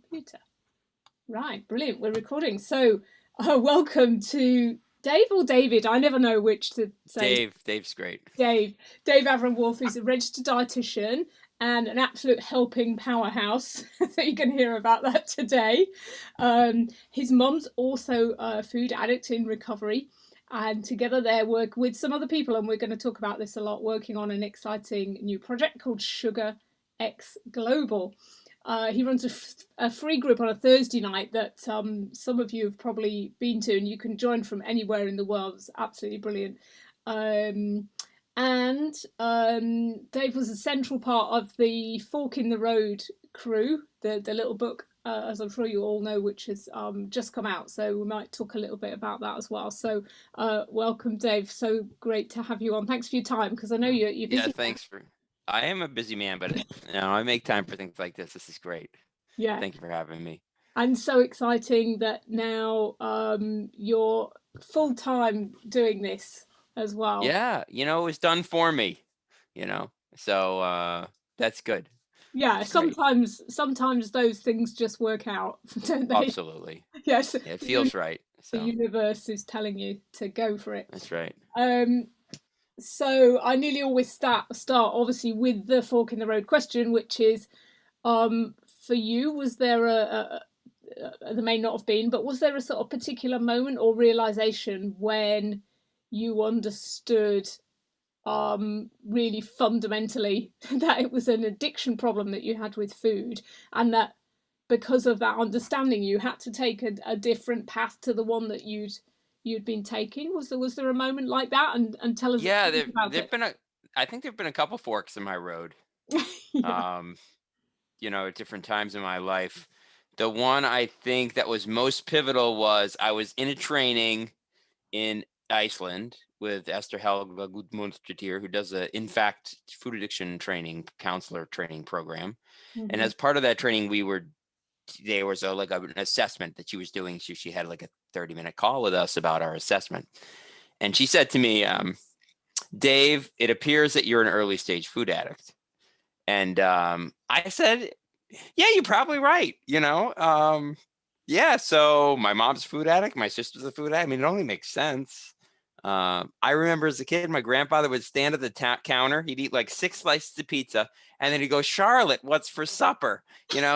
Computer. Right, brilliant. We're recording. So, welcome to Dave or David. I never know which to say. Dave's great. Dave. Dave Avron Wolfe is a registered dietitian and an absolute helping powerhouse. So you can hear about that today. His mum's also a food addict in recovery. And together they work with some other people, and we're going to talk about this a lot, working on an exciting new project called Sugar X Global. He runs a free group on a Thursday night that some of you have probably been to, and you can join from anywhere in the world. It's absolutely brilliant. Um, and Dave was a central part of the Fork in the Road crew, the little book, as I'm sure you all know, which has just come out. So we might talk a little bit about that as well. So welcome, Dave. So great to have you on. Thanks for your time, because I know you're Yeah, busy. thanks for. I am a busy man, but I make time for things like this. This is great. Yeah, Thank you for having me. and so exciting that now you're full time doing this as well. Yeah, it was done for me, so that's good. Yeah, It's great. sometimes those things just work out, don't they? Absolutely. Yes, Yeah, it feels right. the So universe is telling you to go for it. that's right. Um, so I nearly always start obviously with the fork in the road question, which is, for you, was there there may not have been, but was there a sort of particular moment or realization when you understood really fundamentally that it was an addiction problem that you had with food, and that because of that understanding you had to take a different path to the one that you'd been taking? Was there a moment like that? And tell us Yeah, about it. I think there've been a couple forks in my road. Yeah. Um, at different times in my life. The one I think that was most pivotal was I was in a training in Iceland with Esther Helga Gudmundsdottir, who does a In Fact food addiction training counselor training program. And Hmm. as part of that training, there was an assessment that she was doing. She had like a 30-minute call with us about our assessment. And she said to me, Dave, it appears that you're an early stage food addict. And I said, yeah, you're probably right. Yeah, so my mom's a food addict. My sister's a food addict. I mean, it only makes sense. I remember as a kid, my grandfather would stand at the counter. He'd eat like 6 slices of pizza, and then he'd go, Charlotte, what's for supper?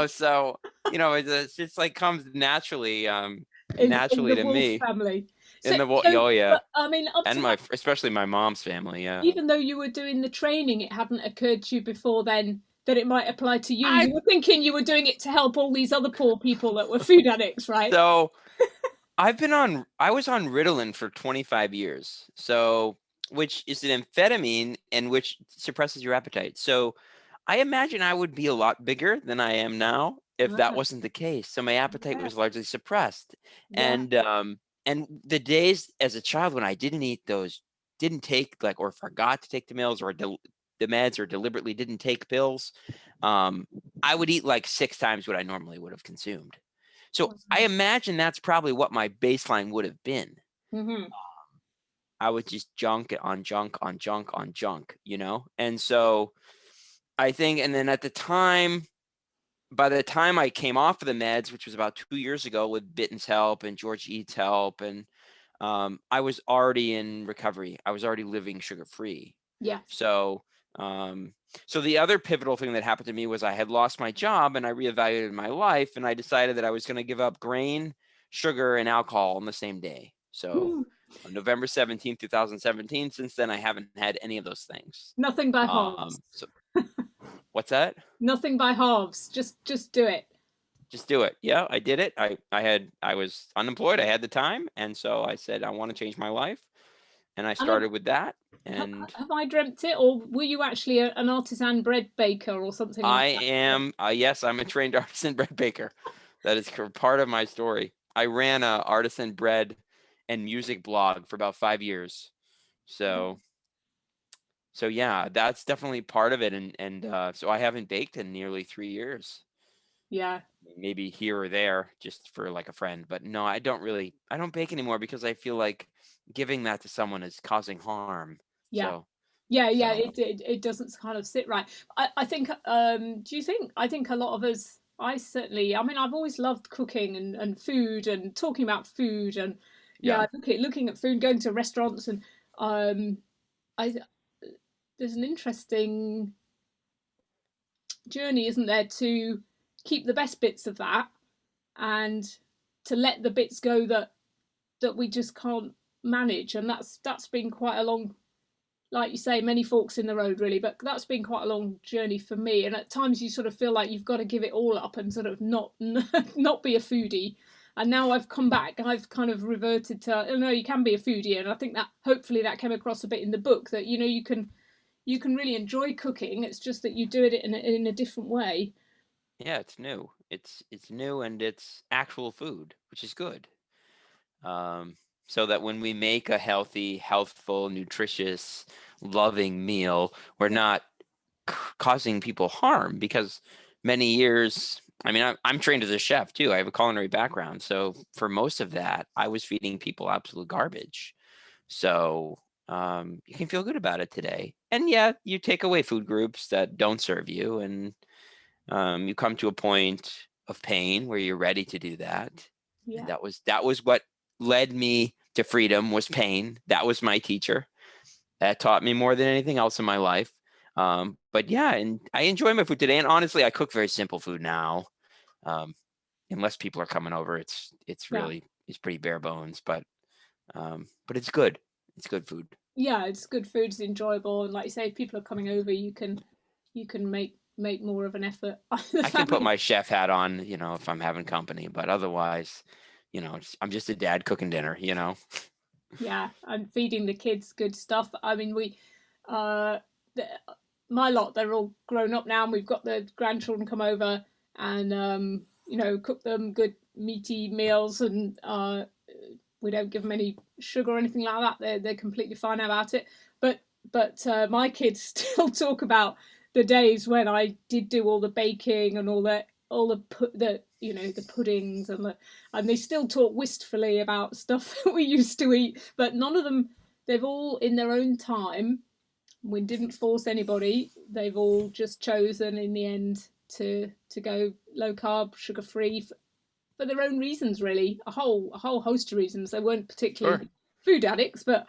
So, it's just like comes naturally, In naturally the to Wolf me. family. In So, the so oh yeah, but I mean, up to and that, especially my mom's family. Yeah, even though you were doing the training, it hadn't occurred to you before then that it might apply to you. I You were thinking you were doing it to help all these other poor people that were food addicts, right? so I was on Ritalin for 25 years. So, which is an amphetamine and which suppresses your appetite. So, I imagine I would be a lot bigger than I am now if that Ah, wasn't the case. So my appetite yeah, was largely suppressed. yeah. And the days as a child when I didn't eat those, didn't take like or forgot to take the meals or the meds or deliberately didn't take pills, um, I would eat like 6 times what I normally would have consumed. So I imagine that's probably what my baseline would have been. Mm-hmm. I would just junk on junk on junk on junk. And so I think, and then at the time, by the time I came off of the meds, which was about 2 years ago with Bitten's help and George Eats help, and I was already in recovery. I was already living sugar free. Yes. So, so the other pivotal thing that happened to me was I had lost my job and I reevaluated my life and I decided that I was going to give up grain, sugar, and alcohol on the same day. So Hmm. on November 17th, 2017, since then I haven't had any of those things. Nothing by halves. So what's that? Nothing by halves. Just do it. Just do it. Yeah, I did it. I was unemployed. I had the time, and so I said I want to change my life, and I And have, started with that. And have I dreamt it, or were you actually an artisan bread baker or something like I that? am, yes, I'm a trained artisan bread baker. That is part of my story. I ran a artisan bread and music blog for about 5 years. So, so yeah, that's definitely part of it. And so I haven't baked in nearly 3 years. Yeah, Maybe here or there just for like a friend, but no, I don't bake anymore because I feel like giving that to someone is causing harm. yeah. So Yeah. so It doesn't kind of sit right. I think. Do you think? I think a lot of us. I certainly, I mean, I've always loved cooking and food and talking about food and Yeah. yeah, looking at food, going to restaurants and um, I there's an interesting journey, isn't there, to keep the best bits of that and to let the bits go that we just can't manage, and that's been quite a long, like you say, many forks in the road really, but that's been quite a long journey for me. And at times you sort of feel like you've got to give it all up and sort of not not be a foodie. And now I've come back, I've kind of reverted to, oh no, you can be a foodie. And I think that hopefully that came across a bit in the book, that you can really enjoy cooking. It's just that you do it in a different way. Yeah, it's new. It's new and it's actual food, which is good. Um, so that when we make a healthy, healthful, nutritious, loving meal, we're Yeah, not causing people harm, because many years, I mean, I'm trained as a chef too. I have a culinary background. So for most of that, I was feeding people absolute garbage. So you can feel good about it today. And yeah, you take away food groups that don't serve you, and you come to a point of pain where you're ready to do that. And yeah, that was what led me to freedom, was pain. That was my teacher. That taught me more than anything else in my life. But yeah, and I enjoy my food today. And honestly, I cook very simple food now. Um, Unless people are coming over, it's yeah. really, it's pretty bare bones. But it's good. It's good food. Yeah, it's good food, it's enjoyable, and like you say, if people are coming over, you can make more of an effort. The I can put family, my chef hat on, if I'm having company, but otherwise, I'm just a dad cooking dinner. yeah, and feeding the kids good stuff. I mean, uh, the, my lot, they're all grown up now, and we've got the grandchildren come over, and cook them good meaty meals, and we don't give them any sugar or anything like that. They're completely fine about it. But my kids still talk about the days when I did do all the baking and the puddings and they still talk wistfully about stuff that we used to eat. But none of them, they've all in their own time. We didn't force anybody. They've all just chosen in the end to go low carb, sugar free, for their own reasons, really. A whole host of reasons. They weren't Sure. particularly food addicts, but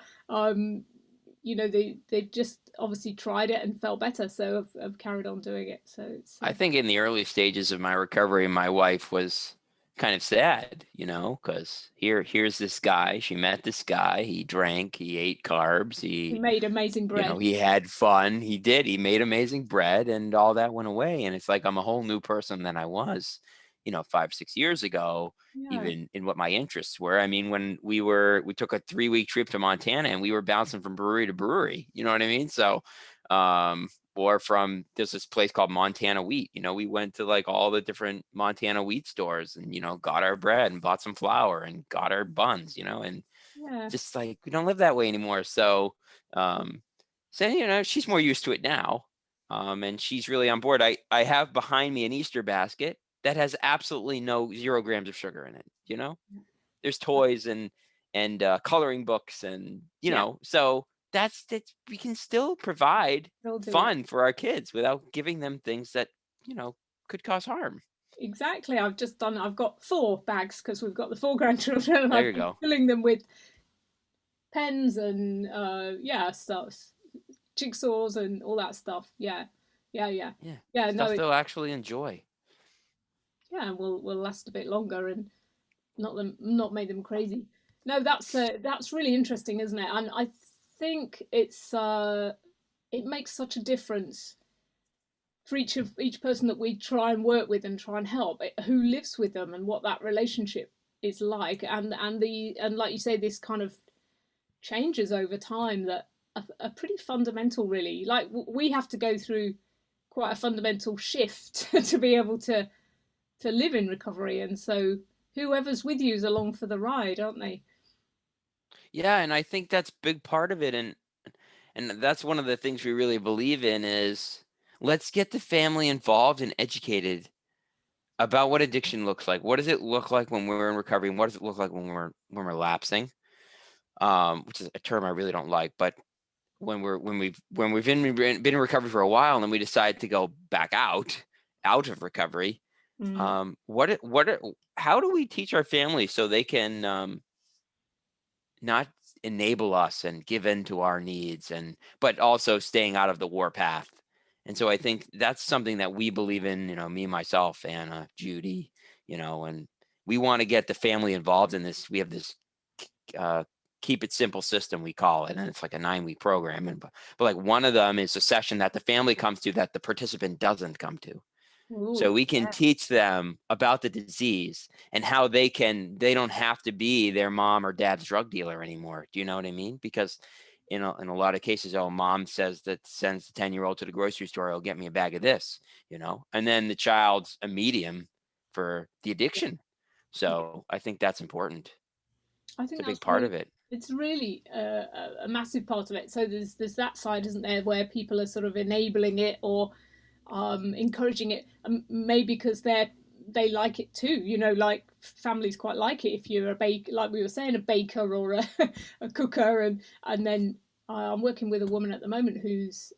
they've just obviously tried it and felt better, so have carried on doing it. So it's I think in the early stages of my recovery, my wife was kind of sad, because here's this guy. She met this guy. He drank. He ate carbs. he made amazing bread. He had fun. He did. He made amazing bread, and all that went away. And it's like I'm a whole new person than I was, 5, 6 years ago, Yeah, even in what my interests were. I mean, when we took a 3-week trip to Montana, and we were bouncing from brewery to brewery. You know what I mean? So, or there's this place called Montana Wheat. We went to like all the different Montana wheat stores, and got our bread and bought some flour and got our buns. And yeah, just like we don't live that way anymore. Um, so she's more used to it now, and she's really on board. I have behind me an Easter basket that has absolutely no 0 grams of sugar in it. There's toys and coloring books, and yeah. so that's we can still provide They'll do it. fun for our kids without giving them things that could cause harm. Exactly. I've got 4 bags because we've got the 4 grandchildren, and There I've you been go. filling them with pens and stuff, jigsaws and all that stuff. Yeah, yeah, yeah, Yeah, yeah. No, stuff they'll actually enjoy. yeah, and will last a bit longer and not make them crazy. No, that's really interesting, isn't it? And I think it makes such a difference for each person that we try and work with and try and help, who lives with them and what that relationship is like, and like you say, this kind of changes over time that are pretty fundamental, really. Like we have to go through quite a fundamental shift to be able to live in recovery, and so whoever's with you is along for the ride, aren't they? Yeah, and I think that's a big part of it, and that's one of the things we really believe in is let's get the family involved and educated about what addiction looks like. What does it look like when we're in recovery, and what does it look like when we're lapsing? Which is a term I really don't like, but when we've been in recovery for a while, and then we decide to go back out of recovery, How do we teach our family so they can not enable us and give in to our needs, but also staying out of the war path? And so I think that's something that we believe in, me, myself, Anna, Judy, and we want to get the family involved in this. We have this uh, keep it simple system, we call it, and it's like a 9-week program. But like one of them is a session that the family comes to that the participant doesn't come to. So Ooh, we can yeah. teach them about the disease and how they don't have to be their mom or dad's drug dealer anymore. Do you know what I mean? Because in a lot of cases, mom says that sends the 10-year-old to the grocery store, "Oh, get me a bag of this," and then the child's a medium for the addiction. Yeah. So I think that's important. I It's think a big that's part really, of it. it's really a massive part of it. So there's that side, isn't there, where people are sort of enabling it or encouraging it, maybe because they like it too. Like families quite like it if you're a baker, like we were saying, a baker or a cooker, and then I'm working with a woman at the moment whose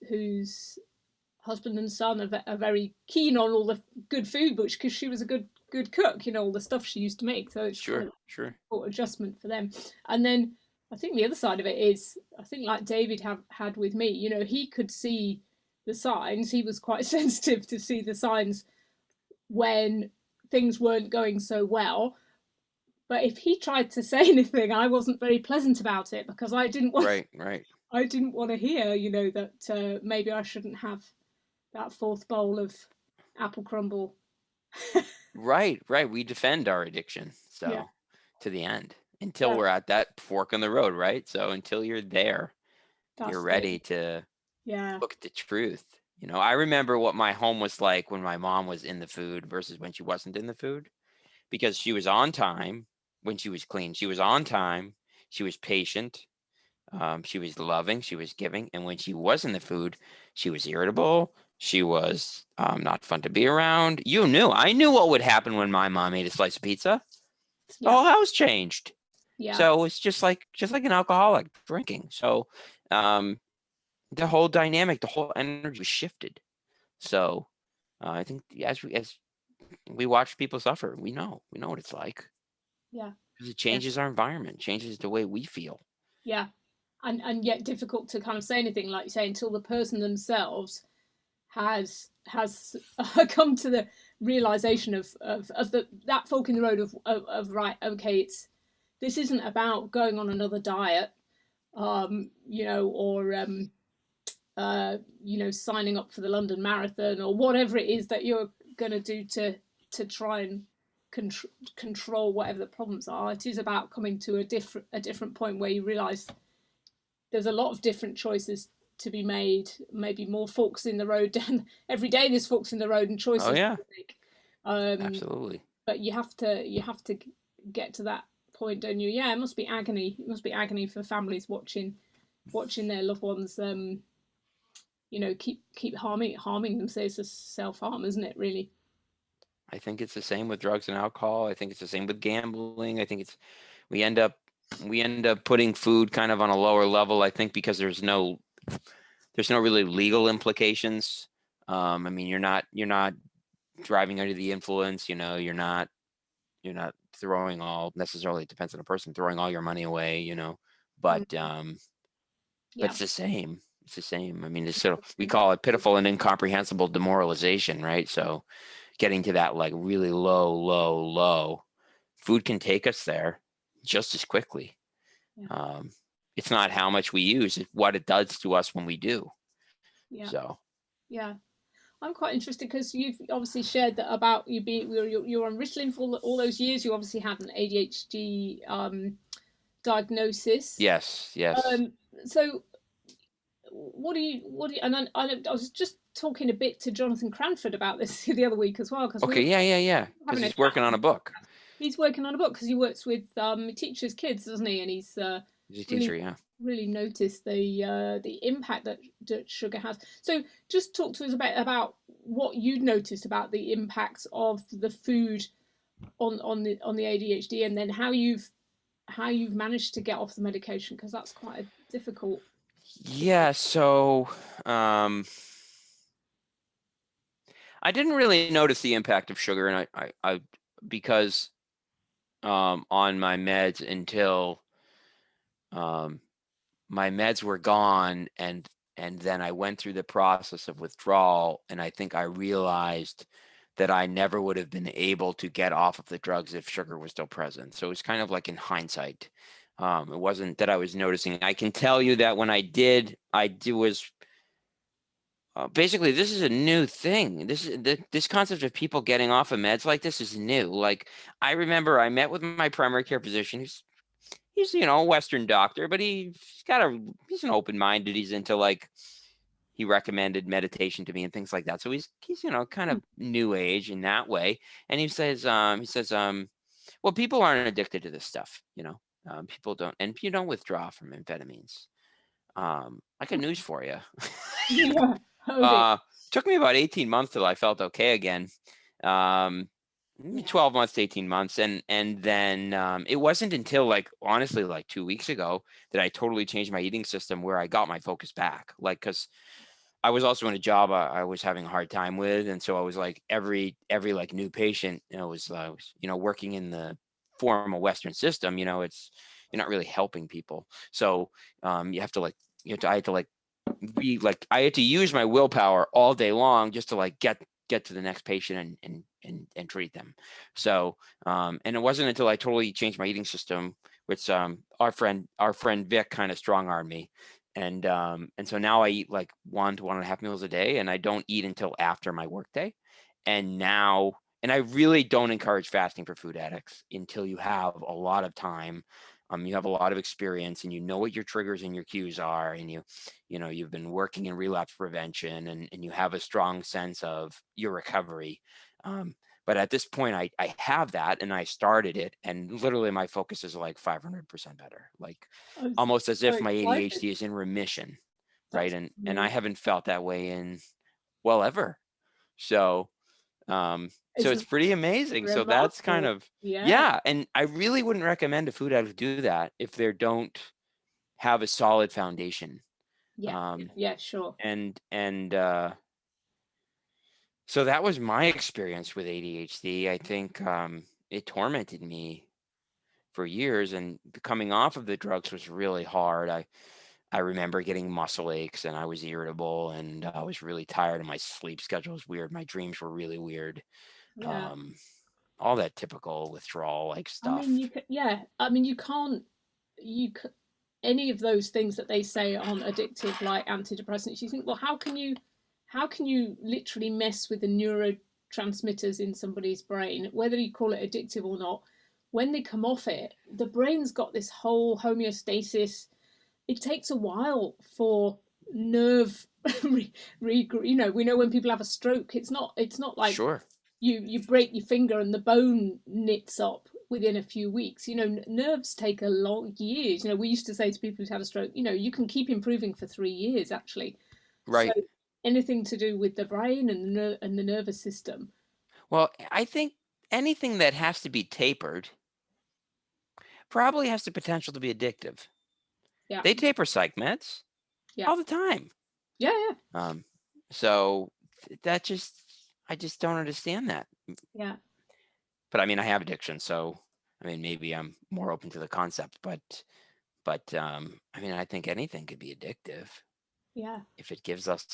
husband and son are very keen on all the good food, which because she was a good cook, all the stuff she used to make. So it's quite Sure, sure. adjustment for them. And then I think the other side of it is, I think like David had with me, he could see the signs. He was quite sensitive to see the signs when things weren't going so well. But if he tried to say anything, I wasn't very pleasant about it because Right, right. I didn't want to hear, that maybe I shouldn't have that fourth bowl of apple crumble. Right, right. We defend our addiction. Yeah, So to the end until yeah, we're at that fork in the road, right? So until you're there, you're that's it. ready to Yeah, look at the truth. I remember what my home was like when my mom was in the food versus when she wasn't in the food because she was on time when she was clean. She was on time. She was patient. She was loving, she was giving, and when she was in the food, she was irritable. She was not fun to be around. I knew what would happen when my mom ate a slice of pizza. The yeah, whole house changed. yeah, So it's just like an alcoholic drinking. So um, the whole dynamic, the whole energy was shifted. So I think as we watch people suffer, we know what it's like yeah, because it yeah, changes our environment, changes the way we feel. yeah. And yet difficult to kind of say anything, like you say, until the person themselves has come to the realization of that fork in the road of right, okay, this isn't about going on another diet, or signing up for the London Marathon or whatever it is that you're going to do to try and control whatever the problems are. It is about coming to a different point where you realise there's a lot of different choices to be made. Maybe more forks in the road. And every day there's forks in the road and Oh choices yeah, to make. Um, absolutely. but you have to get to that point, don't you? Yeah, it must be agony. It must be agony for families watching their loved ones keep harming them. So it's a self harm, isn't it? Really? I think it's the same with drugs and alcohol. I think it's the same with gambling. I think we end up we end up putting food kind of on a lower level. I think because there's no really legal implications. I mean, you're not driving under the influence. You're not throwing all necessarily. It depends on the person, throwing all your money away. But Mm, but yeah, it's the same. It's the same. I mean, it's sort of, we call it pitiful and incomprehensible demoralization, right? So getting to that like really low, low, low, food can take us there just as quickly. yeah, Um, it's not how much we use, it's what it does to us when we do. yeah, So yeah. I'm quite interested because you've obviously shared that about you being you're on Ritalin for all those years. You obviously had an ADHD diagnosis. yes, yes. Um, so and I was just talking a bit to Jonathan Cranford about this the other week as well because we Okay, were yeah, yeah, yeah. Because having a he's chat. working on a book. He's working on a book because he works with he teaches kids, doesn't he? And he's He's a teacher, really yeah. really noticed the impact that sugar has. So just talk to us a bit about what you'd noticed about the impacts of the food on the ADHD, and then how you've managed to get off the medication because that's quite a difficult. Yeah, so um I didn't really notice the impact of sugar, and I because on my meds until my meds were gone, and then I went through the process of withdrawal, and I think I realized that I never would have been able to get off of the drugs if sugar was still present. So it's kind of like in hindsight. It wasn't that I was noticing. I can tell you that when I do was basically, this is a new thing. This concept of people getting off of meds like this is new. Like, I remember I met with my primary care physician, he's a Western doctor, but he's an open-minded. He's into, like, he recommended meditation to me and things like that. So he's kind of new age in that way. And he says, well, people aren't addicted to this stuff. People don't, and you don't withdraw from amphetamines. I got news for you. Yeah. Oh dear. Took me about 18 months till I felt okay again. Yeah. 12 months to 18 months. And then it wasn't until, like, honestly, like 2 weeks ago that I totally changed my eating system, where I got my focus back. Like, because I was also in a job I was having a hard time with. And so I was like, every like new patient, I was working in the formal Western system, it's, you're not really helping people. So you have to, like, I had to, like, I had to use my willpower all day long just to, like, get to the next patient and treat them. So and it wasn't until I totally changed my eating system, which our friend Vic kind of strong-armed me. And so now I eat like 1 to 1.5 meals a day, and I don't eat until after my workday. And I really don't encourage fasting for food addicts until you have a lot of time. You have a lot of experience, and you know what your triggers and your cues are, and you've been working in relapse prevention, and you have a strong sense of your recovery. But at this point, I have that, and I started it, and literally my focus is like 500% better, like I'm almost as so if my excited. ADHD is in remission, right? That's And I haven't felt that way in, well, ever. So it's it's pretty amazing. So that's kind remarkable. of, Yeah. yeah. And I really wouldn't recommend a food addict do that if they don't have a solid foundation. Yeah. Um, Yeah. Sure. and so that was my experience with ADHD. I think it tormented me for years, and coming off of the drugs was really hard. I remember getting muscle aches, and I was irritable, and I was really tired, and my sleep schedule was weird. My dreams were really weird. Yeah. Um, all that typical withdrawal like I mean, stuff. you can. Yeah. I mean, you can't. You c any of those things that they say aren't addictive, like antidepressants. You think, well, how can you literally mess with the neurotransmitters in somebody's brain, whether you call it addictive or not? When they come off it, the brain's got this whole homeostasis. It takes a while for nerve we know when people have a stroke, it's not like Sure. you break your finger and the bone knits up within a few weeks. Nerves take a long years. We used to say to people who've had a stroke, you can keep improving for 3 years actually. So Right. anything to do with the brain and the nervous system. Well, I think anything that has to be tapered probably has the potential to be addictive. Yeah. They taper psych meds Yeah. all the time. Yeah. Yeah. Um, so that just, I just don't understand that. Yeah. But I mean, I have addiction, so I mean, maybe I'm more open to the concept. But I mean, I think anything could be addictive Yeah. if it gives us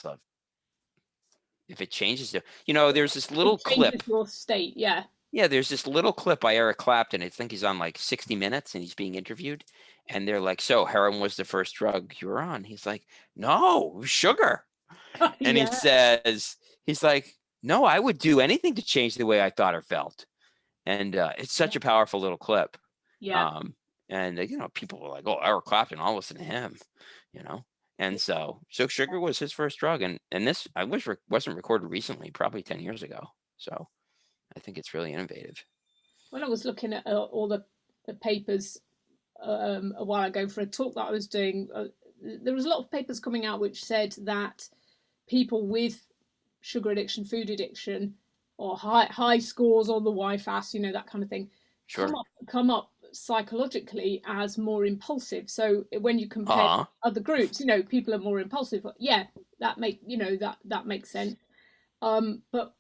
if it changes the. There's this It little changes clip. your state. Yeah. Yeah, there's this little clip by Eric Clapton. I think he's on like 60 Minutes, and he's being interviewed, and they're like, "So heroin was the first drug you were on?" He's like, "No, it was sugar." And Yeah. he's like, "No, I would do anything to change the way I thought or felt." And it's such a powerful little clip. Yeah. Um, and people were like, "Oh, Eric Clapton, I'll listen to him," you know. And so sugar was his first drug, and this I wish wasn't recorded recently, probably 10 years ago. So I think it's really innovative. When I was looking at all the papers a while ago for a talk that I was doing, there was a lot of papers coming out which said that people with sugar addiction, food addiction, or high scores on the YFAS, that kind of thing, Sure. come up psychologically as more impulsive. So when you compare Uh-huh. other groups, people are more impulsive. Yeah, that makes sense. But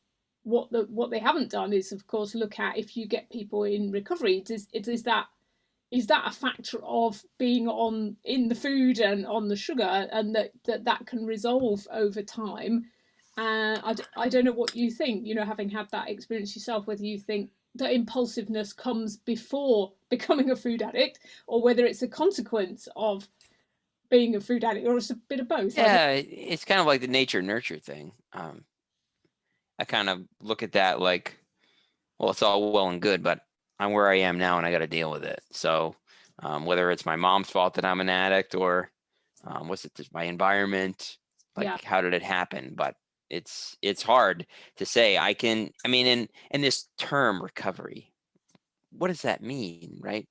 what they haven't done is, of course, look at, if you get people in recovery, is that a factor of being on in the food and on the sugar, and that can resolve over time. I don't know what you think, having had that experience yourself, whether you think that impulsiveness comes before becoming a food addict, or whether it's a consequence of being a food addict, or it's a bit of both. Yeah, it's kind of like the nature nurture thing. I kind of look at that like, well, it's all well and good, but I'm where I am now and I got to deal with it. So whether it's my mom's fault that I'm an addict, or what's it, my environment, Yeah, like how did it happen? But it's hard to say. I mean, in this term recovery, what does that mean, right?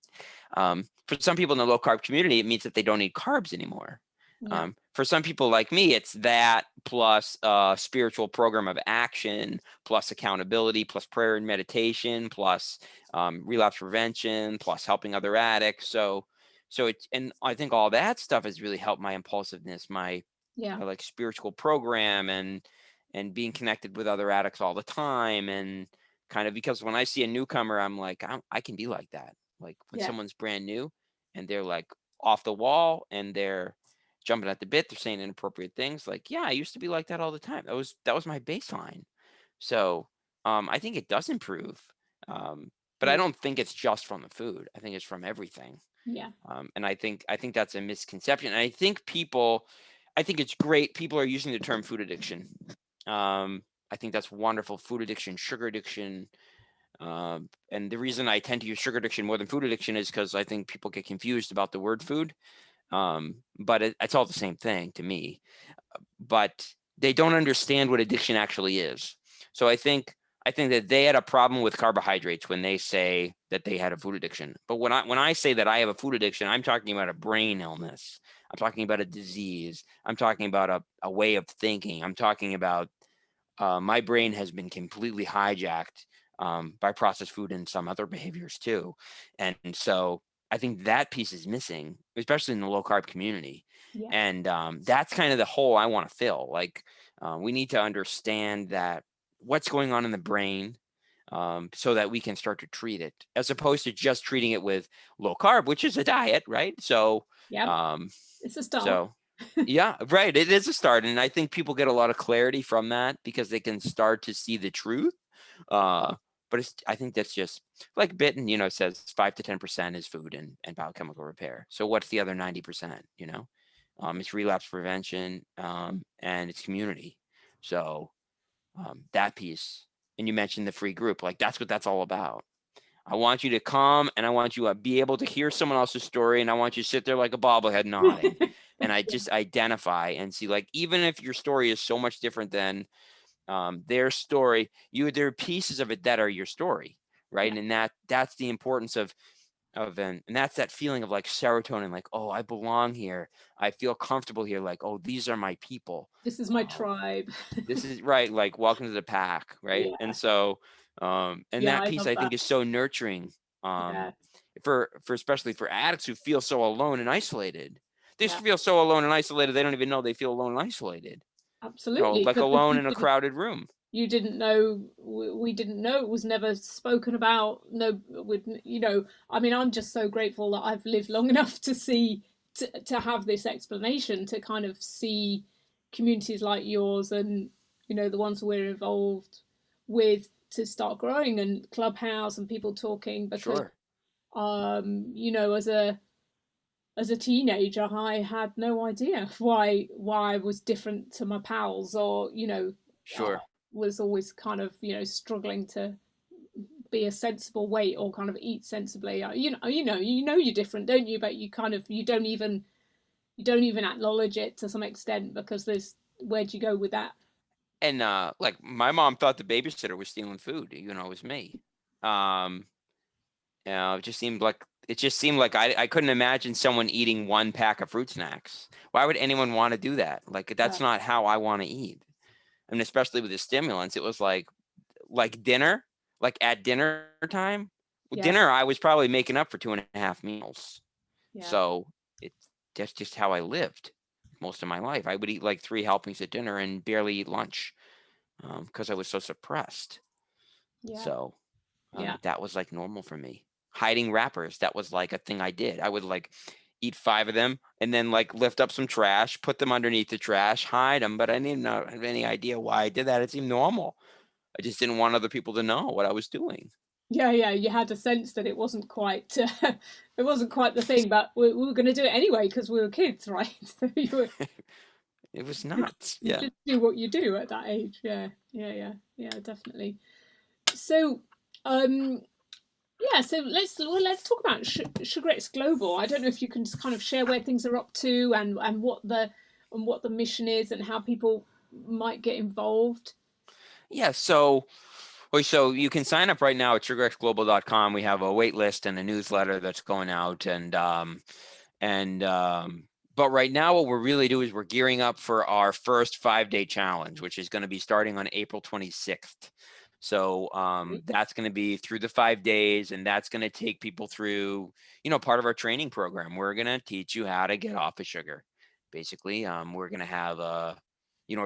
For some people in the low carb community, it means that they don't eat carbs anymore. yeah, For some people like me, it's that plus a spiritual program of action, plus accountability, plus prayer and meditation, plus relapse prevention, plus helping other addicts. So it's, and I think all that stuff has really helped my impulsiveness, yeah, my like spiritual program, and being connected with other addicts all the time, and kind of, because when I see a newcomer, I'm like, I can be like that. Like when yeah, someone's brand new and they're like off the wall and they're jumping at the bit, they're saying inappropriate things. Like, yeah, I used to be like that all the time. That was my baseline. So I think it does improve. Um, but I yeah, don't think it's just from the food. I think it's from everything. yeah, And I think that's a misconception. And I think it's great. People are using the term food addiction. I think that's wonderful. Food addiction, sugar addiction. And the reason I tend to use sugar addiction more than food addiction is because I think people get confused about the word food. But it's all the same thing to me. But they don't understand what addiction actually is. So I think that they had a problem with carbohydrates when they say that they had a food addiction. But when I say that I have a food addiction, I'm talking about a brain illness. I'm talking about a disease. I'm talking about a way of thinking. I'm talking about my brain has been completely hijacked by processed food and some other behaviors too. And so I think that piece is missing, especially in the low carb community. yeah, And that's kind of the hole I want to fill. Like we need to understand that what's going on in the brain, so that we can start to treat it, as opposed to just treating it with low carb, which is a diet, right? So, yeah. um, It's a start. so yeah, right. It is a start. And I think people get a lot of clarity from that because they can start to see the truth. Uh, but I think that's just like Bitten, says 5 to 10% is food and biochemical repair. So what's the other 90%? It's relapse prevention, and it's community. So that piece, and you mentioned the free group, like that's what that's all about. I want you to come and I want you to be able to hear someone else's story, and I want you to sit there like a bobblehead nodding. And I just identify and see, like, even if your story is so much different than their story, there are pieces of it that are your story, right? Yeah, And that's the importance and that's that feeling of like serotonin, like, oh, I belong here. I feel comfortable here. Like, oh, these are my people. this is my Uh, tribe. this is right, like welcome to the pack, right? And Yeah, so and yeah, that I piece love I that. think is so nurturing, um Yeah, for especially for addicts who feel so alone and isolated. They yeah, feel so alone and isolated they don't even know they feel alone and isolated, absolutely. like Because alone in a crowded room. you didn't know, we didn't know, it was never spoken about. No, with I mean, I'm just so grateful that I've lived long enough to see, to have this explanation, to kind of see communities like yours, and the ones we're involved with, to start growing, and Clubhouse and people talking. Because Sure. as a teenager, I had no idea why I was different to my pals, or uh, Sure. was always kind of struggling to be a sensible weight, or kind of eat sensibly. You're different, don't you? But you don't even acknowledge it to some extent, because there's, where'd you go with that? And like my mom thought the babysitter was stealing food, it was me. um it just seemed like I couldn't imagine someone eating one pack of fruit snacks. Why would anyone want to do that? Like that's Yeah, not how I want to eat. And especially with the stimulants, it was like dinner, like at dinner time. Well, yeah, dinner I was probably making up for 2.5 meals. yeah, So that's just how I lived most of my life. I would eat like 3 helpings at dinner and barely eat lunch. because I was so suppressed. Yeah. So Yeah. that was like normal for me. Hiding wrappers, that was like a thing I did. I would like eat 5 of them and then like lift up some trash, put them underneath the trash, hide them. But I didn't have any idea why I did that. It seemed normal. I just didn't want other people to know what I was doing. Yeah, yeah, you had a sense that it wasn't quite it wasn't quite the thing, but we were going to do it anyway because we were kids, right? So It was nuts. you Yeah. just do what you do at that age. Yeah, yeah, yeah, yeah, definitely. So, um, yeah, so let's talk about SugarX Global. I don't know if you can just kind of share where things are up to and what the mission is and how people might get involved. Yeah. So you can sign up right now at sugarxglobal.com. We have a wait list and a newsletter that's going out, and but right now what we're really doing is we're gearing up for our first 5-day challenge, which is going to be starting on April 26th. So that's going to be through the 5 days, and that's going to take people through, part of our training program. We're going to teach you how to get off of sugar. Basically, we're going to have a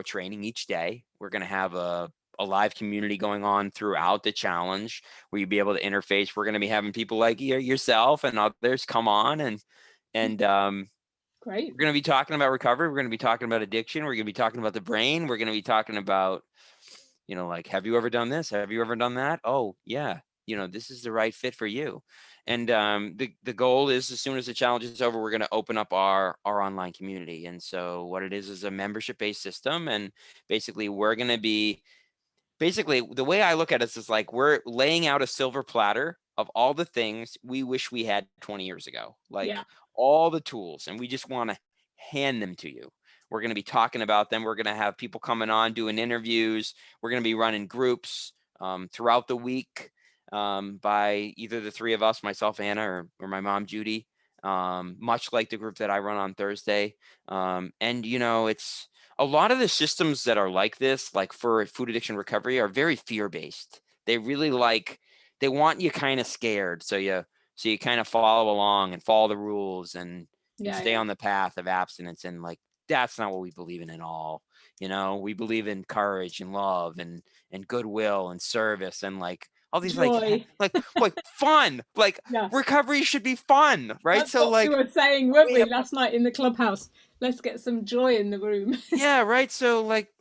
training each day. We're going to have a live community going on throughout the challenge where you'll be able to interface. We're going to be having people like yourself and others come on, and Great. we're going to be talking about recovery. We're going to be talking about addiction. We're going to be talking about the brain. We're going to be talking about, like, have you ever done this? Have you ever done that? Oh, yeah. This is the right fit for you. And the goal is, as soon as the challenge is over, we're going to open up our online community. And so what it is a membership-based system. And basically, we're going to be the way I look at it is like we're laying out a silver platter of all the things we wish we had 20 years ago, Yeah. like all the tools, and we just want to hand them to you. We're going to be talking about them. We're going to have people coming on doing interviews. We're going to be running groups throughout the week by either the three of us, myself, Anna, or my mom, Judy, much like the group that I run on Thursday. And, it's a lot of the systems that are like this, like for food addiction recovery, are very fear-based. They really they want you kind of scared. So you kind of follow along and follow the rules and Yeah, stay yeah. on the path of abstinence. And like, that's not what we believe in at all. We believe in courage and love and goodwill and service and like all these Joy. like fun, like Yeah. recovery should be fun, right? That's So what we like were saying, weren't we we, have, last night in the clubhouse? Let's get some joy in the room. yeah, right. So like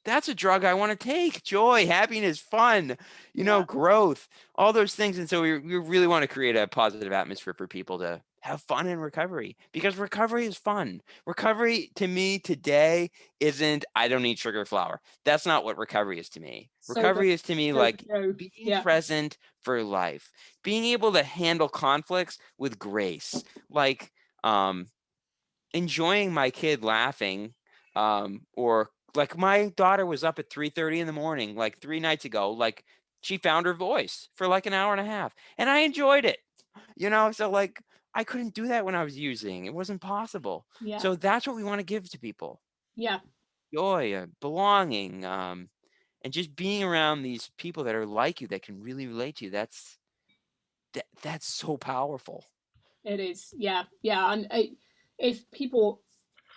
that's a drug I want to take. Joy, happiness, fun, Yeah. growth, all those things. And so we really want to create a positive atmosphere for people to have fun in recovery, because recovery is fun. Recovery to me today isn't, I don't need sugar flour. That's not what recovery is to me. Sober, Recovery is to me sober like Joe. being Yeah. present for life, being able to handle conflicts with grace, like enjoying my kid laughing, or like my daughter was up at 3:30 in the morning like 3 nights ago, like she found her voice for like an hour and a half and I enjoyed it. So like I couldn't do that when I was using. It wasn't possible. Yeah. So that's what we want to give to people: Yeah. joy, belonging, and just being around these people that are like you, that can really relate to you. That's so powerful. It is. Yeah. Yeah. And if people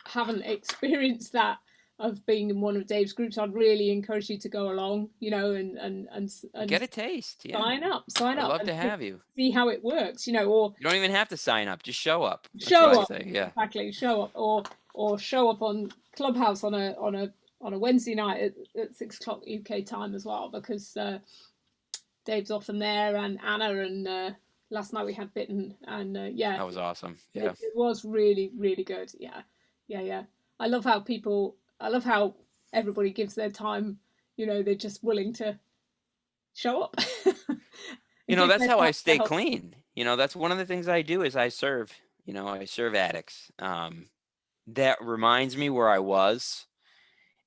haven't experienced that of being in one of Dave's groups, I'd really encourage you to go along, and Get a taste. Yeah, sign I'd up love and to have you. see how it works, or You don't even have to sign up. Just show up. That's what show I up. say. Yeah. Exactly. Show up, or show up on Clubhouse on a Wednesday night at 6 o'clock UK time as well, because Dave's often there, and Anna, and last night we had Bitten, and yeah, That was awesome. Yeah. it was really, really good. Yeah, yeah, yeah. I love how people. I love how everybody gives their time. They're just willing to show up and give That's their how time I to stay help. clean. That's one of the things I do is I serve addicts. That reminds me where I was.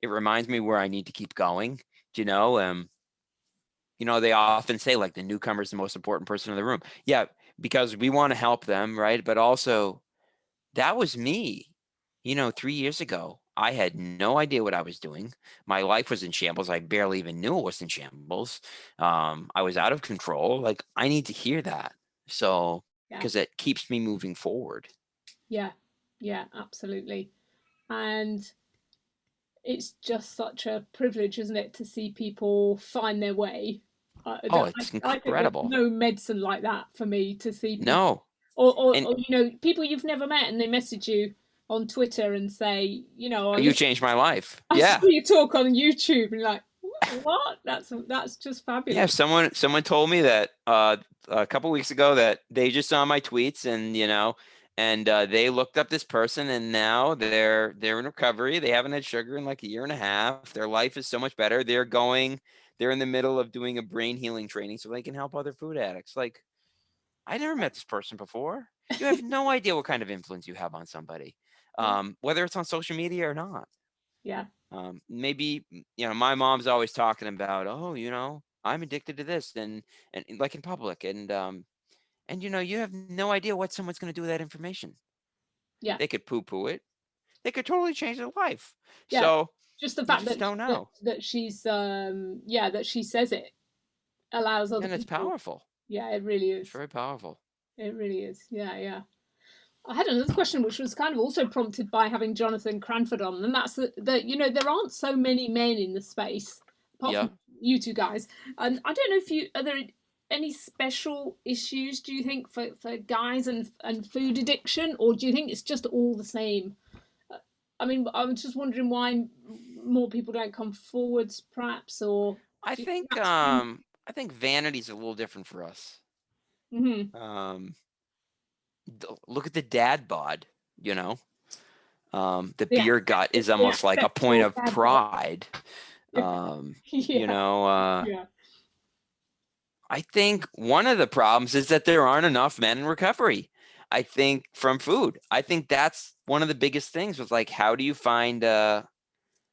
It reminds me where I need to keep going. You know, um, they often say like the newcomer is the most important person in the room. Yeah, because we want to help them, right? But also that was me. 3 years ago, I had no idea what I was doing. My life was in shambles. I barely even knew it was in shambles. I was out of control. Like, I need to hear that. So, Yeah, because it keeps me moving forward. yeah, yeah, absolutely. And it's just such a privilege, isn't it, to see people find their way. Oh, it's I think there's incredible. no medicine like that for me, to see people, No. And or you know, people you've never met and they message you on Twitter and say, you know, you changed my life. I saw Yeah. you talk on YouTube, and you're like, what? That's just Yeah, fabulous. someone told me that a couple weeks ago that they just saw my tweets and they looked up this person and now they're in recovery. They haven't had sugar in like a year and a half. Their life is so much better. They're in the middle of doing a brain healing training so they can help other food addicts. Like, I never met this person before. You have no idea what kind of influence you have on somebody, Yeah, whether it's on social media or not. yeah, Maybe my mom's always talking about, oh, I'm addicted to this, and like in public, and you have no idea what someone's going to do with that information. yeah, They could poo-poo it. They could totally change their life. yeah. So Just the you fact just don't know, that she's yeah, that she says it allows other and it's people. powerful. Yeah, it really It's is. very powerful. It really is. Yeah, yeah. I had another question, which was kind of also prompted by having Jonathan Cranford on, and that's that you know there aren't so many men in the space apart Yeah. from you two guys, and I don't know if you are there any special issues, do you think, for guys and food addiction, or do you think it's just all the same? I mean, I was just wondering why more people don't come forwards, perhaps, or I do you think think that's I think vanity's a little different for us. mm-hmm. Um, Look at the dad bod, you know. The the beer gut is the almost like a point acceptable of dad bod? pride. Um, you Yeah, know, yeah, I think one of the problems is that there aren't enough men in recovery. I think from food. I think that's one of the biggest things was like, how do you find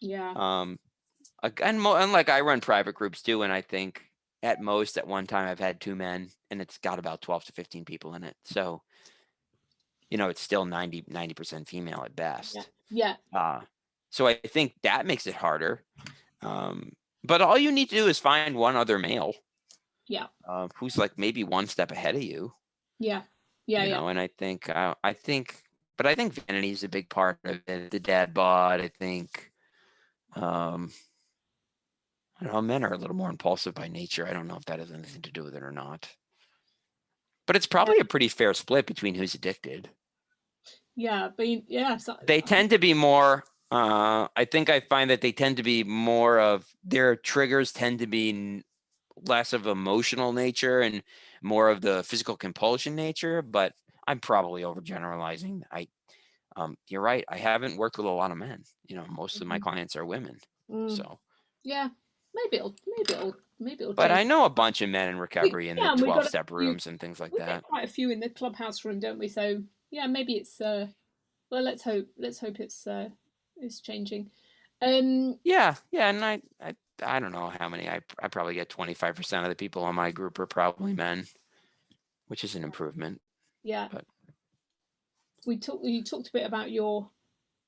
yeah, um and like I run private groups too, and I think at most at one time I've had 2 men and it's got about 12 to 15 people in it. So, it's still 90% female at yeah, best. yeah, So I think that makes it harder. But all you need to do is find one other male yeah, who's like maybe one step ahead of you, yeah, yeah, yeah. and but I think vanity is a big part of it. The dad bod, I think, um, I don't know, men are a little more impulsive by nature. I don't know if that has anything to do with it or not, but it's Yeah, probably a pretty fair split between who's addicted. yeah, but yeah, so, They tend to be more, I think I find that they tend to be more of their triggers tend to be less of emotional nature and more of the physical compulsion nature, but I'm probably overgeneralizing. You're right. I haven't worked with a lot of men. Most of my mhm, clients are women. mm, So, yeah, maybe it'll but change. I know a bunch of men in recovery in the Yeah, and we got a 12-step few. rooms and things like We get that. quite a few in the clubhouse room, don't we? So yeah, maybe it's well, let's hope it's changing. Um, Yeah, yeah, and I don't know how many. I probably get 25% of the people on my group are probably men, which is an improvement. yeah, But you talked a bit about your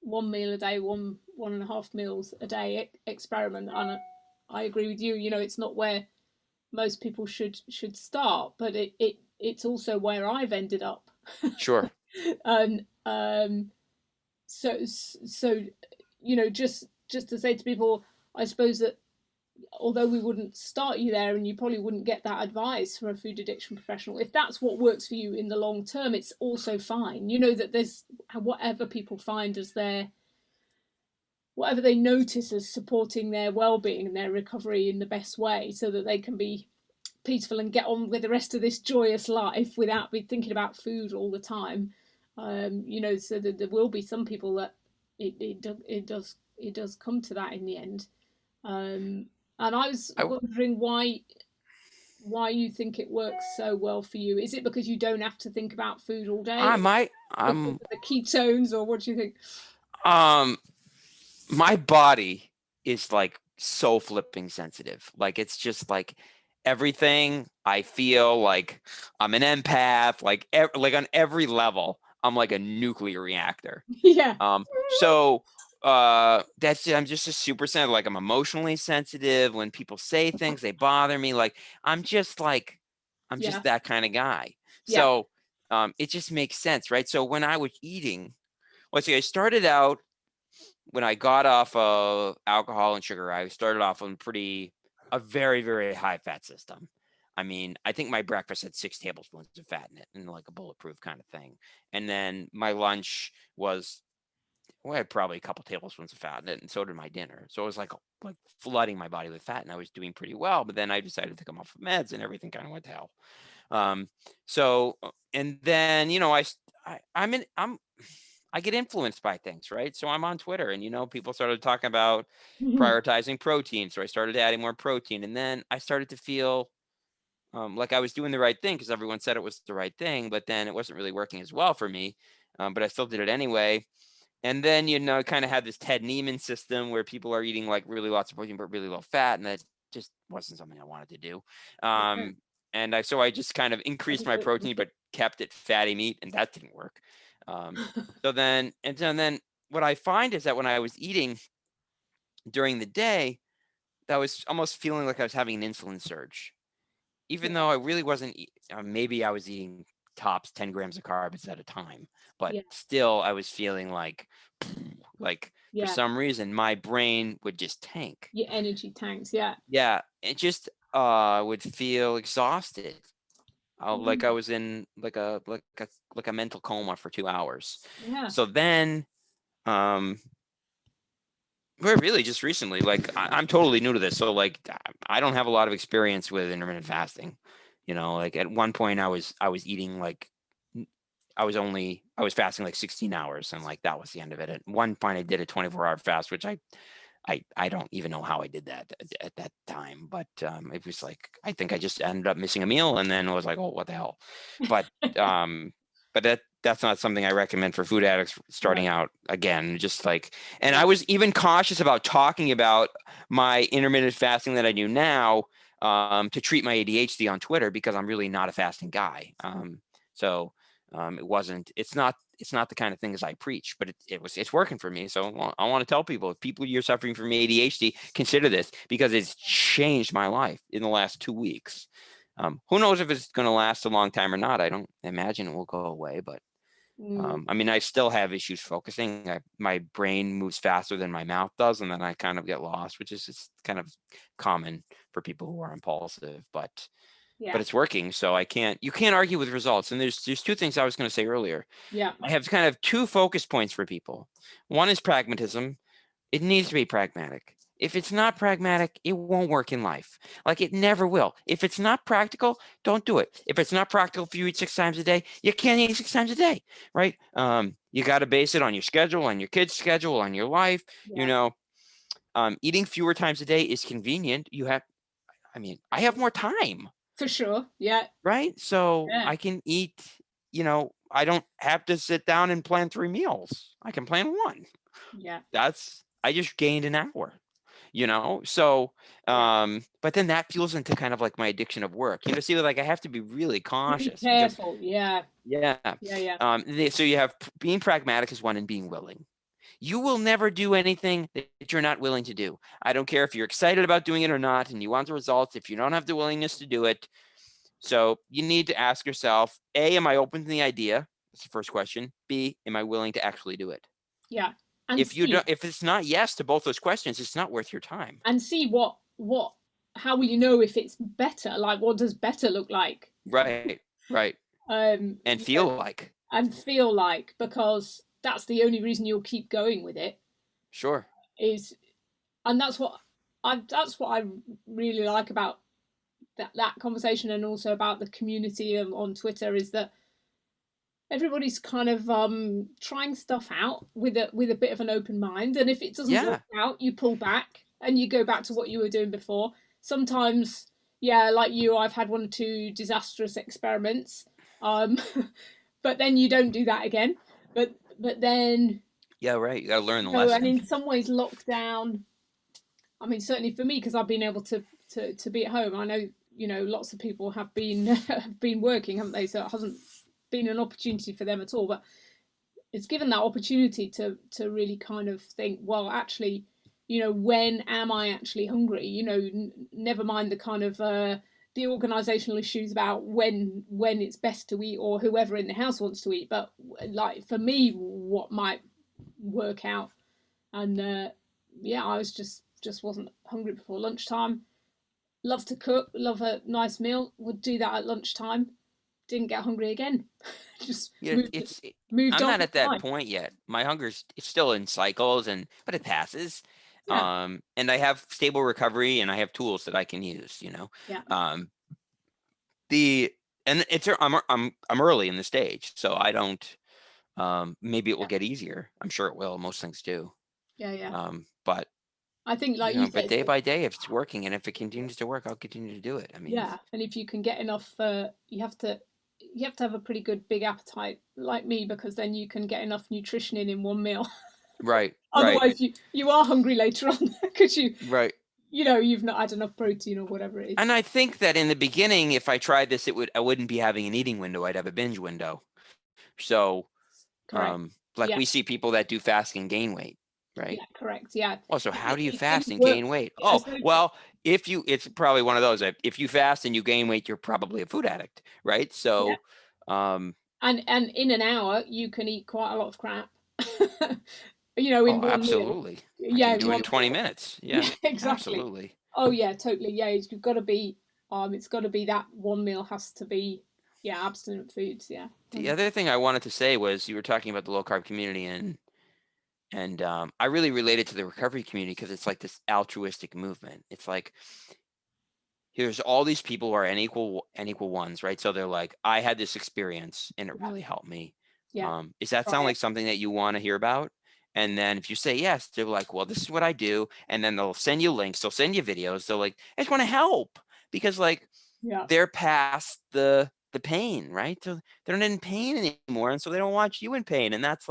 1 meal a day, 1.5 meals a day experiment, and I agree with you. You know, it's not where most people should start, but it's also where I've ended up. sure. And so you know, just to say to people, I suppose that although we wouldn't start you there and you probably wouldn't get that advice from a food addiction professional, if that's what works for you in the long term, it's also fine. You know that there's whatever people find as their whatever they notice as supporting their well-being and their recovery in the best way so that they can be peaceful and get on with the rest of this joyous life without be thinking about food all the time. You know, so that there will be some people that it does come to that in the end. And I was I wondering why you think it works so well for you. Is it because you don't have to think about food all day, I or might because I'm of the ketones, or what do you think? um my body is like so flipping sensitive. Like it's just like everything I feel like I'm an empath, like on every level, I'm like a nuclear reactor. Yeah, So I'm just a super sensitive. Like I'm emotionally sensitive. When people say things, they bother me. I'm yeah, just that kind of guy. yeah, So it just makes sense, right? So when I was eating, let's see, I started out when I got off of alcohol and sugar, I started off on a very, very high fat system. I mean, I think my breakfast had 6 tablespoons of fat in it, and like a bulletproof kind of thing. And then my lunch was, well, I had probably a couple tablespoons of fat in it, and so did my dinner. So it was like flooding my body with fat, and I was doing pretty well. But then I decided to come off of meds, and everything kind of went to hell. And then I get influenced by things, right? So I'm on Twitter, and people started talking about prioritizing protein, so I started adding more protein, and then I started to feel like I was doing the right thing because everyone said it was the right thing, but then it wasn't really working as well for me. But I still did it anyway. And then, kind of had this Ted Neiman system where people are eating like really lots of protein, but really low fat. And that just wasn't something I wanted to do. Yeah. So I just kind of increased my protein, but kept it fatty meat, and that didn't work. So then what I find is that when I was eating during the day, that was almost feeling like I was having an insulin surge, even though I really wasn't. Maybe I was eating tops 10 grams of carbs at a time, but Yeah. still I was feeling like for Yeah. some reason my brain would just tank. Your energy tanks. Yeah. Yeah, it just would feel exhausted. Like I was in like a mental coma for 2 hours. Yeah. So then well, really just recently, like I'm totally new to this, so like I don't have a lot of experience with intermittent fasting. Like at one point I was eating like I was fasting like 16 hours, and like that was the end of it. At one point I did a 24-hour fast, which I don't even know how I did that at that time, but it was like I think I just ended up missing a meal, and then I was like, oh, what the hell? But that's not something I recommend for food addicts starting out again. Just like, and I was even cautious about talking about my intermittent fasting that I do now to treat my ADHD on Twitter, because I'm really not a fasting guy. It's not the kind of things I preach, but it's working for me. So I want to tell people, if you're suffering from ADHD, consider this, because it's changed my life in the last 2 weeks. Who knows if it's going to last a long time or not? I don't imagine it will go away, but I mean, I still have issues focusing. My brain moves faster than my mouth does, and then I kind of get lost, which is just kind of common for people who are impulsive, but it's working. So you can't argue with results. And there's 2 things I was going to say earlier. Yeah. I have kind of 2 focus points for people. One is pragmatism. It needs to be pragmatic. If it's not pragmatic, it won't work in life. Like, it never will. If it's not practical, don't do it. If it's not practical for you to eat 6 times a day, you can't eat 6 times a day, right? You got to base it on your schedule, on your kid's schedule, on your life. Eating fewer times a day is convenient. I have more time. For sure. Yeah. Right? So I can eat, I don't have to sit down and plan 3 meals. I can plan 1. Yeah. I just gained an hour, So, but then that fuels into kind of like my addiction of work. See, like I have to be really cautious. Be careful. Yeah. So you have being pragmatic is one, and being willing. You will never do anything that you're not willing to do. I don't care if you're excited about doing it or not, and you want the results, if you don't have the willingness to do it. So you need to ask yourself, A, am I open to the idea? That's the first question. B, am I willing to actually do it? Yeah. And if it's not yes to both those questions, it's not worth your time. And see how will you know if it's better? Like, what does better look like? Right. And feel like. Because that's the only reason you'll keep going with it. Sure. That's what I really like about that conversation, and also about the community on Twitter, is that everybody's kind of trying stuff out with a bit of an open mind, and if it doesn't work out, you pull back and you go back to what you were doing before. Sometimes, like you, I've had 1 or 2 disastrous experiments, but then you don't do that again. But then, right, you got to learn the lesson. And in some ways, lockdown, I mean, certainly for me, because I've been able to be at home. I know, lots of people have been working, haven't they? So it hasn't been an opportunity for them at all, but it's given that opportunity to really kind of think, well, actually, when am I actually hungry? Never mind the kind of the organizational issues about when it's best to eat, or whoever in the house wants to eat, but like for me, what might work out And yeah, I was just wasn't hungry before lunchtime. Love to cook, love a nice meal, would do that at lunchtime, didn't get hungry again. Just Yeah, moved I'm on not with at that life. point yet. My hunger's it's still in cycles, but it passes. Yeah, And I have stable recovery, and I have tools that I can use. yeah, Um, the and it's I'm early in the stage, so I don't. Maybe it will yeah, get easier. I'm sure it will. Most things do. yeah, yeah. But I think, like you but said, day by day, if it's working and if it continues to work, I'll continue to do it. I mean, yeah, and if you can get enough, you have to have a pretty good big appetite, like me, because then you can get enough nutrition in one meal. right, right, Otherwise, you are hungry later on because right. you've not had enough protein or whatever it is. And I think that in the beginning, if I tried this, I wouldn't be having an eating window. I'd have a binge window. So, Correct. like Yeah, we see people that do fasting gain weight, right? yeah, correct. Yeah, Oh, so how do you it didn't fast and work. gain weight? Yeah, Oh, well, it's probably one of those. If you fast and you gain weight, you're probably a food addict, right? yeah, So, um, and in an hour you can eat quite a lot of crap. oh, In one meal. absolutely. I Yeah, can in do it one in 20 meal. minutes. Yeah, Yeah, exactly. absolutely. Oh yeah, totally. Yeah, you've got to be. It's got to be that one meal has to be. Yeah, abstinent foods. Yeah, The 100%. other thing I wanted to say was you were talking about the low carb community, and I really related to the recovery community because it's like this altruistic movement. It's like here's all these people who are unequal ones, right? So they're like, I had this experience and it Yeah, really helped me. yeah. Does that Try sound it. like something that you want to hear about? And then if you say yes, they're like, well, this is what I do. And then they'll send you links, they'll send you videos. They're like, I just want to help because like Yeah, they're past the pain, right? So they're not in pain anymore, and so they don't want you in pain. And that's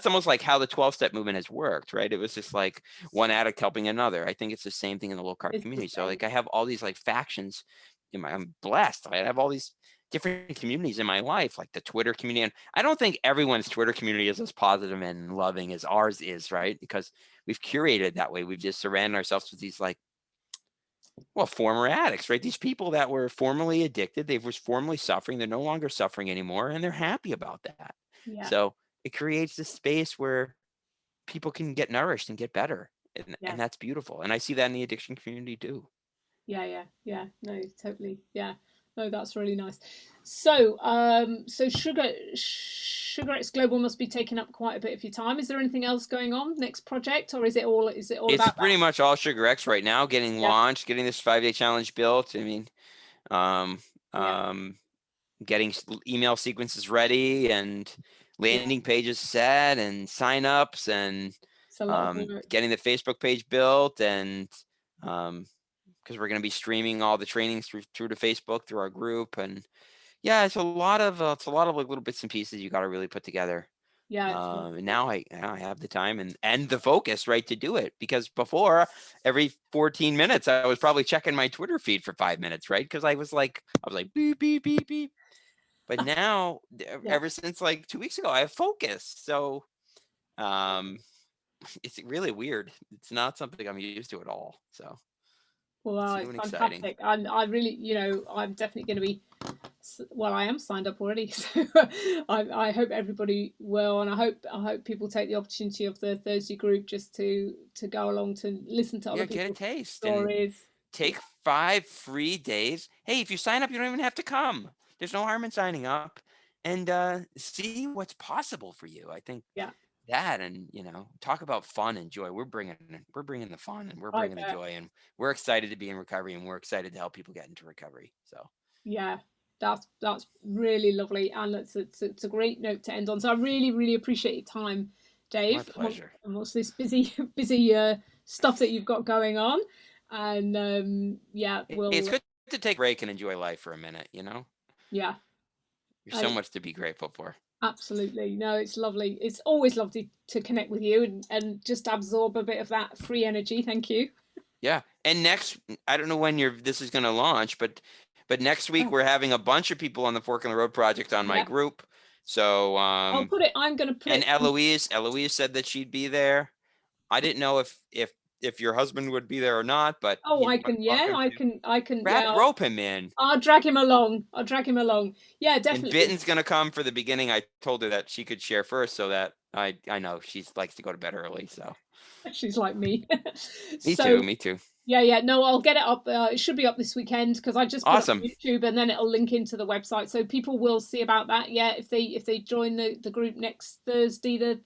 almost like how the 12-step movement has worked, right? It was just like one addict helping another. I think it's the same thing in the low carb it's the community. So same. like I have all these like factions I'm blessed. I have all these different communities in my life, like the Twitter community. And I don't think everyone's Twitter community is as positive and loving as ours is, right? Because we've curated that way. We've just surrounded ourselves with these like former addicts, right? These people that were formerly addicted, they was formerly suffering, they're no longer suffering anymore, and they're happy about that. Yeah, So it creates this space where people can get nourished and get better. yeah, And that's beautiful. And I see that in the addiction community too. yeah, yeah, yeah. No, totally. Yeah, no, that's really nice. So Sugar X Global must be taking up quite a bit of your time. Is there anything else going on? Next project, or is it all It's about that? pretty much all Sugar X right now, getting Yeah, launched, getting this 5-day challenge built. I mean, um, yeah, um, getting email sequences ready and yeah. landing pages set and signups and It's a lot of work. getting the Facebook page built and because we're going to be streaming all the trainings through to Facebook through our group and yeah, it's a lot of like little bits and pieces you got to really put together. Yeah, it's And wonderful. now I have the time and the focus right to do it because before every 14 minutes I was probably checking my Twitter feed for 5 minutes, right? Because I was like beep beep beep beep. But now Yeah. ever since like 2 weeks ago I have focus. So um it's really weird. It's not something I'm used to at all. So it's Wow, new it's and exciting. fantastic. I really, I'm definitely going to be. Well, I am signed up already, so I hope everybody will, and I hope people take the opportunity of the Thursday group just to go along to listen to other Yeah, get a people's taste and stories. Yeah, take 5 free days. Hey, if you sign up, you don't even have to come. There's no harm in signing up and see what's possible for you. I think yeah, that and talk about fun and joy. We're bringing the fun and we're I bringing the bet. joy and we're excited to be in recovery and we're excited to help people get into recovery. So Yeah, that's really lovely, and it's a great note to end on. So I really really appreciate your time, my Dave, pleasure. and what's this busy busy stuff that you've got going on, and yeah, It's we'll good to take a break and enjoy life for a minute. yeah. There's so much to be grateful for. Absolutely. No, it's lovely. It's always lovely to connect with you and just absorb a bit of that free energy. Thank you. Yeah. And I don't know when this is going to launch, but next week Oh, we're having a bunch of people on the Fork in the Road project on my yeah. group. So I'm going to put and it in. Eloise said that she'd be there. I didn't know if if your husband would be there or not, but Oh, he's I fun can, yeah, talking to. yeah, Rope him in. I'll drag him along. I'll drag him along. Yeah, And definitely. Bitten's gonna come for the beginning. I told her that she could share first, so that I know she likes to go to bed early. So She's like me. me too, So me too. yeah. No, I'll get it up. It should be up this weekend because I just put it on Awesome. YouTube and then it'll link into the website, so people will see about that. Yeah, if they join the group next Thursday, the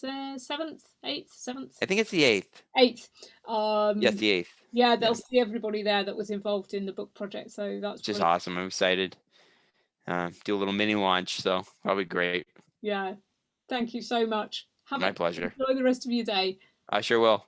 7th, 8th, 7th, I think it's the 8th. 8th. Yes, the 8th. Yeah, they'll Yeah, see everybody there that was involved in the book project. So that's which is brilliant. awesome. I'm excited. Do a little mini launch, so that'll be great. Yeah. Thank you so much. My pleasure. Enjoy the rest of your day. I sure will.